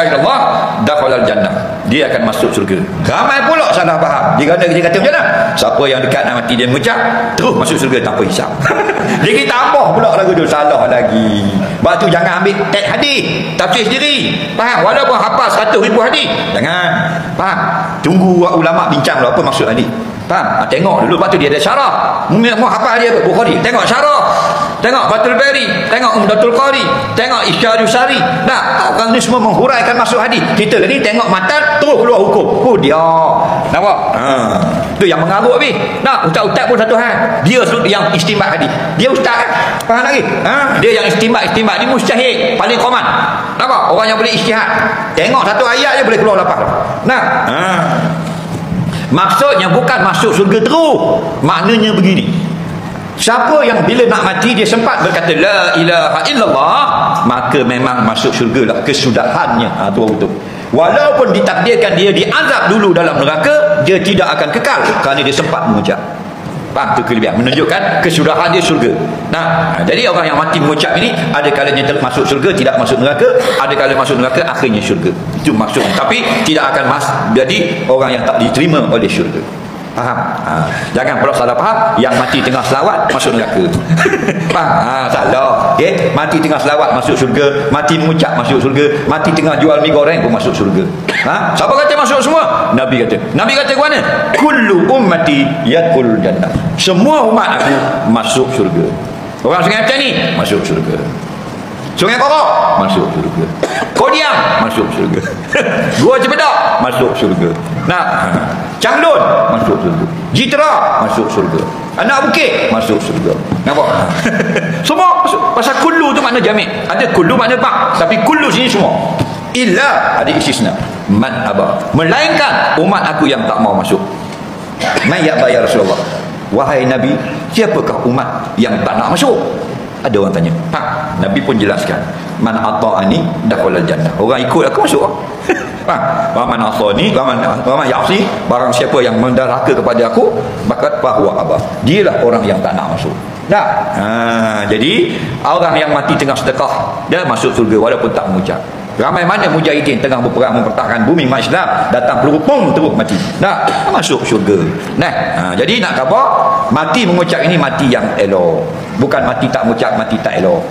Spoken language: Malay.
Allah dakhalal jannah, dia akan masuk syurga. Ramai pula salah faham. Dia kata macam mana? Siapa yang dekat nak mati dia mengucap terus masuk syurga tanpa hisap. Dia tambah pula lagu tu, salah lagi. Sebab tu jangan ambil teks hadis, tafsir sendiri. Faham? Walaupun hafal 100,000 hadis, jangan. Faham? Tunggu ulama bincang dulu apa maksud hadis. Faham? Tengok dulu, lepas tu dia ada syarah. Mau hafal dia Bukhari, tengok syarah. Tengok Fathul Bari, tengok Umdatul Qari, tengok Isyarul Sari. Nah, orang ni semua menghuraikan maksud hadis. Kita ni tengok matan terus keluar hukum. Oh dia. Nampak? Tu yang mengarut habis. Nah, ustaz-ustaz pun satu hal. Dia yang istimbat hadis. Dia ustaz kan? Faham lagi? Dia yang istimbat ni mujtahid, paling koman. Nampak? Orang yang boleh ijtihad. Tengok satu ayat je boleh keluar lapas. Nah. Maksudnya bukan masuk surga terus. Maknanya begini. Siapa yang bila nak mati dia sempat berkata la ilaha illallah, maka memang masuk syurga lah, kesudahannya. Tu betul. Walaupun ditakdirkan dia diazab dulu dalam neraka, dia tidak akan kekal kerana dia sempat mengucap. Faham? Itu kelebihan, menunjukkan kesudahan dia syurga. Nah, jadi orang yang mati mengucap ini ada kalanya masuk syurga, tidak masuk neraka, ada kalanya masuk neraka akhirnya syurga. Itu maksudnya. Tapi tidak akan jadi orang yang tak diterima oleh syurga. Faham? Jangan pula salah faham yang mati tengah selawat masuk neraka. Faham? Salah. Okay? Mati tengah selawat masuk syurga, mati mengucap masuk syurga, mati tengah jual mi goreng pun masuk syurga. Siapa kata masuk semua? Nabi kata ke mana? Kullu ummati yadkhulul jannah. Semua umat aku masuk syurga. Orang Sungai Pecah ni masuk syurga. Sungai Korok masuk syurga. Kodiam masuk syurga. Gua Cepedak masuk syurga. Nah, Changlun masuk syurga. Jitra masuk syurga. Anak Bukit masuk syurga. Nampak? Semua masuk. Pasal kullu tu makna jami'. Ada kullu makna bak, tapi kullu sini semua. Illa ada istisna. Man aba. Melainkan umat aku yang tak mau masuk. Man ya'ba ya Rasulullah. Wahai Nabi, siapakah umat yang tak nak masuk? Ada orang tanya. Nabi pun jelaskan. Man ata'ani dakhalal jannah. Orang ikut aku masuk. Wa man asani wa man ya'si, barang siapa yang menderhaka kepada aku, maka bahwa aba. Dialah orang yang tak nak masuk. Jadi orang yang mati tengah sedekah dia masuk surga walaupun tak mengucap. Ramai mana mujahidin tengah berperang mempertahankan bumi umat Islam, datang peluru pum terus mati. Masuk syurga. Jadi nak khabar, mati mengucap ini mati yang elok. Bukan mati tak mengucap, mati tak elok.